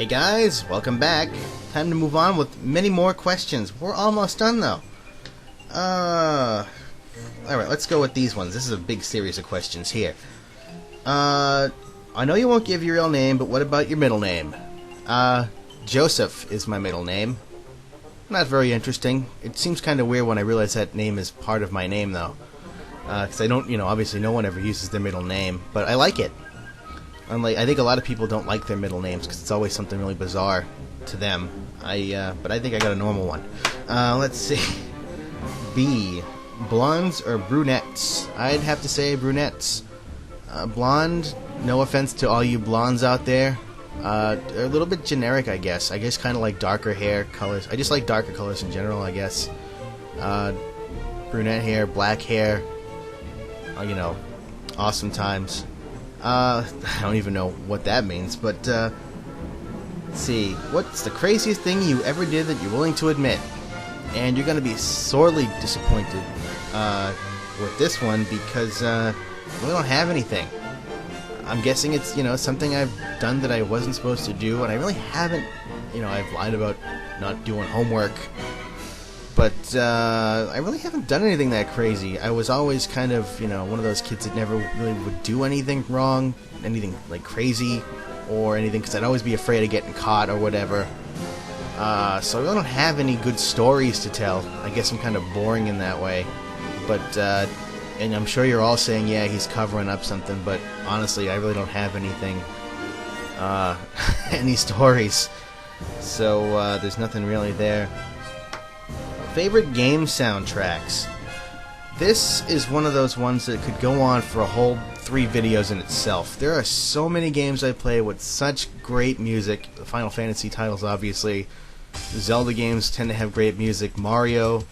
Hey guys, welcome back. Time to move on with many more questions. We're almost done though. Alright, let's go with these ones. This is a big series of questions here. I know you won't give your real name, but what about your middle name? Joseph is my middle name. Not very interesting. It seems kind of weird when I realize that name is part of my name though. Because I don't, obviously no one ever uses their middle name, but I like it. I think a lot of people don't like their middle names because it's always something really bizarre to them. But I think I got a normal one. Let's see. B. Blondes or brunettes? I'd have to say brunettes. Blonde, no offense to all you blondes out there. They're a little bit generic, I guess. I guess kind of like darker hair colors. I just like darker colors in general, I guess. Brunette hair, black hair. Awesome times. I don't even know what that means, but, let's see. What's the craziest thing you ever did that you're willing to admit? And you're going to be sorely disappointed, with this one because, we don't have anything. I'm guessing it's, something I've done that I wasn't supposed to do, and I really haven't, I've lied about not doing homework. But I really haven't done anything that crazy. I was always kind of, one of those kids that never really would do anything wrong, anything like crazy or anything, because I'd always be afraid of getting caught or whatever. So I really don't have any good stories to tell. I guess I'm kind of boring in that way. But, and I'm sure you're all saying, yeah, he's covering up something, but honestly, I really don't have anything, any stories. So there's nothing really there. Favorite game soundtracks. This is one of those ones that could go on for a whole 3 videos in itself. There are so many games I play with such great music. The Final Fantasy titles, obviously. The Zelda games tend to have great music. Mario,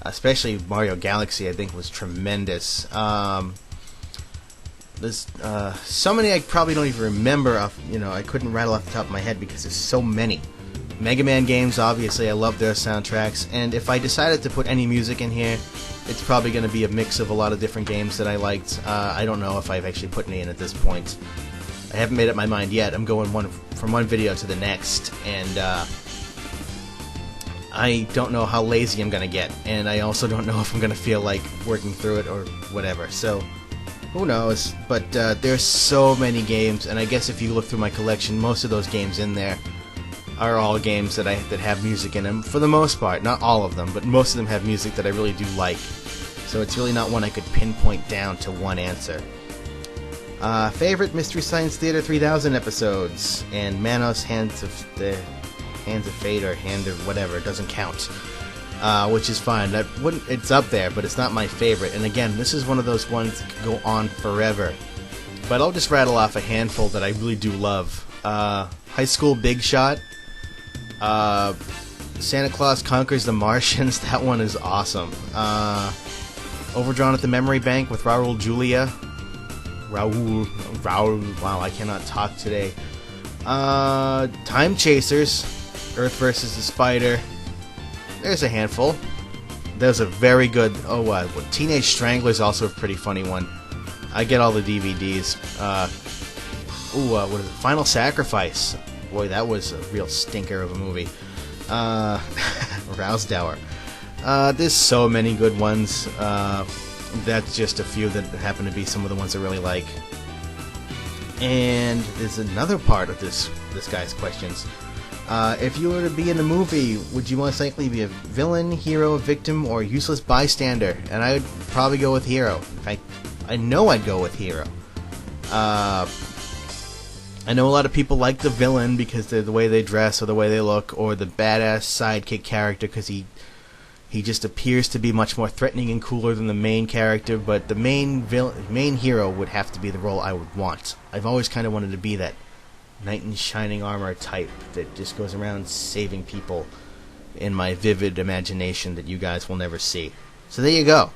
especially Mario Galaxy, I think was tremendous. There's so many I probably don't even remember. I couldn't rattle off the top of my head because there's so many. Mega Man games, obviously, I love their soundtracks, and if I decided to put any music in here, it's probably going to be a mix of a lot of different games that I liked. I don't know if I've actually put any in at this point. I haven't made up my mind yet. I'm going from one video to the next, and I don't know how lazy I'm going to get, and I also don't know if I'm going to feel like working through it or whatever, so who knows. But there's so many games, and I guess if you look through my collection, most of those games in there are all games that have music in them, for the most part. Not all of them, but most of them have music that I really do like. So it's really not one I could pinpoint down to one answer. Favorite Mystery Science Theater 3000 episodes, and Manos Hands of Fate or Hand of whatever, it doesn't count. Which is fine. It's up there, but it's not my favorite. And again, this is one of those ones that could go on forever. But I'll just rattle off a handful that I really do love. High School Big Shot. Santa Claus Conquers the Martians. That one is awesome. Overdrawn at the Memory Bank with Raul Julia. Raul. Wow, I cannot talk today. Time Chasers. Earth vs. the Spider. There's a handful. There's a very good... Teenage Strangler is also a pretty funny one. I get all the DVDs. What is it? Final Sacrifice. Boy, that was a real stinker of a movie. Rousdower. There's so many good ones. That's just a few that happen to be some of the ones I really like. And there's another part of this guy's questions. If you were to be in a movie, would you most likely be a villain, hero, victim, or useless bystander? And I would probably go with hero. In fact, I know I'd go with hero. I know a lot of people like the villain because they're the way they dress or the way they look, or the badass sidekick character because he just appears to be much more threatening and cooler than the main character, but the main hero would have to be the role I would want. I've always kind of wanted to be that knight in shining armor type that just goes around saving people in my vivid imagination that you guys will never see. So there you go.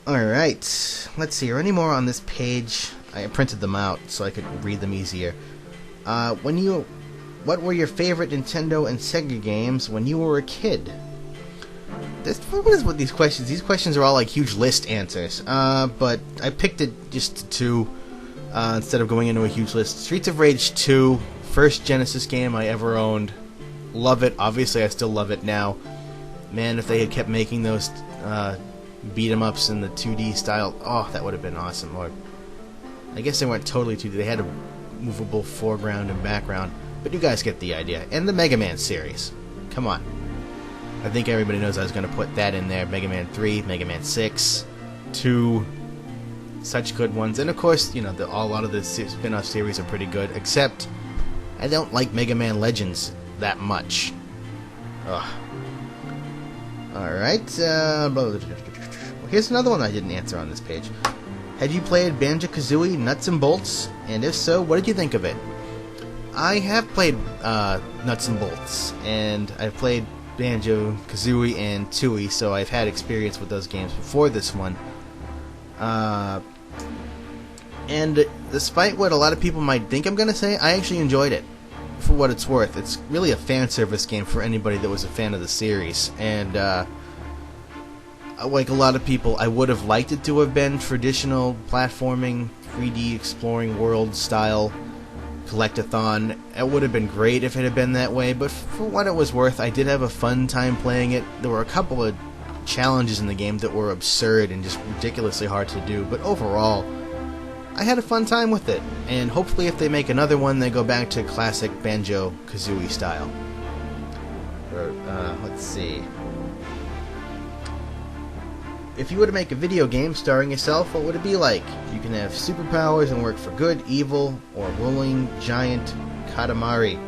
Alright, let's see, are any more on this page? I printed them out so I could read them easier. What were your favorite Nintendo and Sega games when you were a kid? What is with these questions? These questions are all like huge list answers. But I picked it just to instead of going into a huge list. Streets of Rage 2, first Genesis game I ever owned. Love it. Obviously, I still love it now. Man, if they had kept making those beat 'em ups in the 2D style, oh, that would have been awesome. Or I guess they weren't totally 2D. They had a movable foreground and background, but you guys get the idea. And the Mega Man series. Come on. I think everybody knows I was going to put that in there. Mega Man 3, Mega Man 6, 2, such good ones. And of course, you know, a lot of the spin-off series are pretty good, except I don't like Mega Man Legends that much. Ugh. Alright, here's another one I didn't answer on this page. Have you played Banjo-Kazooie Nuts and Bolts? And if so, what did you think of it? I have played Nuts and Bolts, and I've played Banjo-Kazooie and Tooie, so I've had experience with those games before this one. And despite what a lot of people might think I'm going to say, I actually enjoyed it. For what it's worth, it's really a fan service game for anybody that was a fan of the series. And like a lot of people, I would have liked it to have been traditional platforming, 3D exploring world style collectathon. It would have been great if it had been that way, but for what it was worth, I did have a fun time playing it. There were a couple of challenges in the game that were absurd and just ridiculously hard to do, but overall, I had a fun time with it. And hopefully if they make another one, they go back to classic Banjo-Kazooie style. Let's see. If you were to make a video game starring yourself, what would it be like? You can have superpowers and work for good, evil, or rolling giant katamari.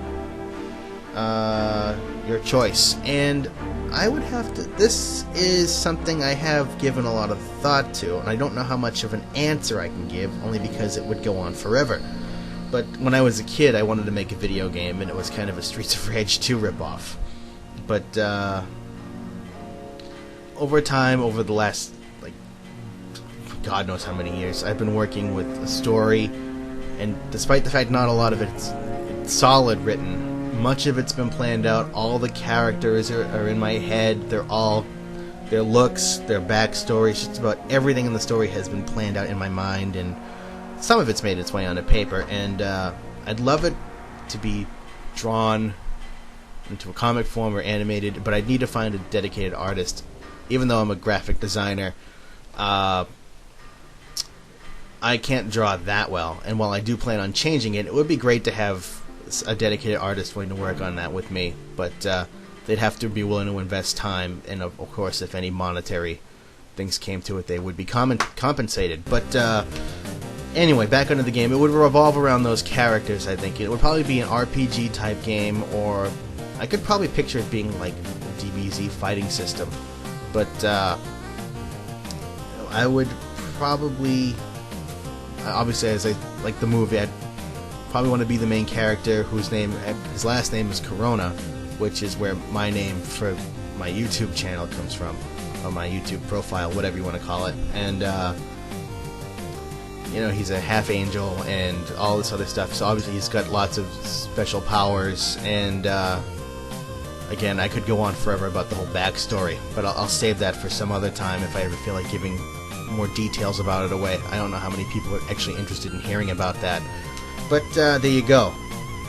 Your choice. And I would have to... This is something I have given a lot of thought to, and I don't know how much of an answer I can give, only because it would go on forever. But when I was a kid, I wanted to make a video game, and it was kind of a Streets of Rage 2 ripoff. But, over time, over the last, like, God knows how many years, I've been working with a story, and despite the fact not a lot of it's solid written, much of it's been planned out. All the characters are in my head. They're all, their looks, their backstories, just about everything in the story has been planned out in my mind, and some of it's made its way onto paper, and I'd love it to be drawn into a comic form or animated, but I'd need to find a dedicated artist. Even though I'm a graphic designer, I can't draw that well, and while I do plan on changing it, it would be great to have a dedicated artist willing to work on that with me, but they'd have to be willing to invest time, and of course if any monetary things came to it, they would be compensated. But anyway, back onto the game, it would revolve around those characters. I think it would probably be an RPG type game, or I could probably picture it being like a DBZ fighting system. But I would probably, obviously, as I like the movie, I'd probably want to be the main character his last name is Corona, which is where my name for my YouTube channel comes from, or my YouTube profile, whatever you want to call it. And you know, he's a half angel and all this other stuff, so obviously he's got lots of special powers, and again, I could go on forever about the whole backstory, but I'll save that for some other time if I ever feel like giving more details about it away. I don't know how many people are actually interested in hearing about that, but there you go.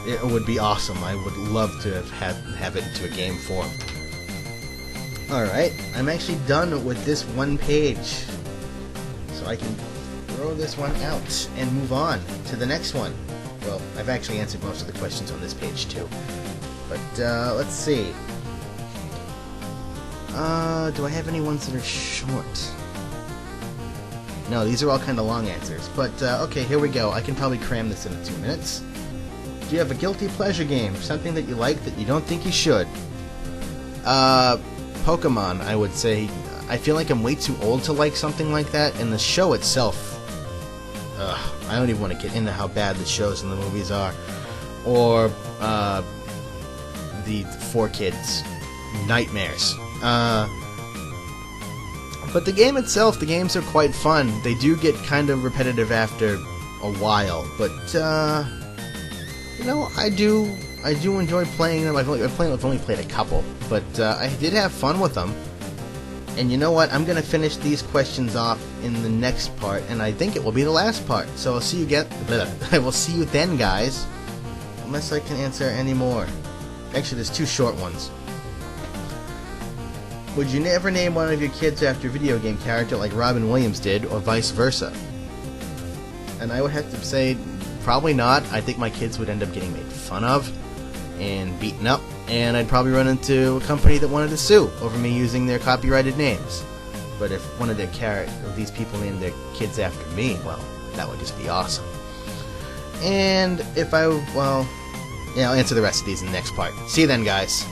It would be awesome. I would love to have it into a game form. Alright, I'm actually done with this one page, so I can throw this one out and move on to the next one. Well, I've actually answered most of the questions on this page too. But, let's see. Do I have any ones that are short? No, these are all kind of long answers. But, okay, here we go. I can probably cram this into 2 minutes. Do you have a guilty pleasure game? Something that you like that you don't think you should? Pokemon, I would say. I feel like I'm way too old to like something like that, and the show itself... I don't even want to get into how bad the shows and the movies are. Or, the 4Kids nightmares. But the game itself, the games are quite fun. They do get kind of repetitive after a while, but you know, I do enjoy playing them. I've only played a couple, but I did have fun with them. And you know what? I'm gonna finish these questions off in the next part, and I think it will be the last part. So I'll see you I will see you then, guys. unless I can answer any more. Actually, there's 2 short ones. Would you never name one of your kids after a video game character like Robin Williams did, or vice versa? And I would have to say, probably not. I think my kids would end up getting made fun of and beaten up, and I'd probably run into a company that wanted to sue over me using their copyrighted names. But if one of these people named their kids after me, well, that would just be awesome. And if I'll answer the rest of these in the next part. See you then, guys.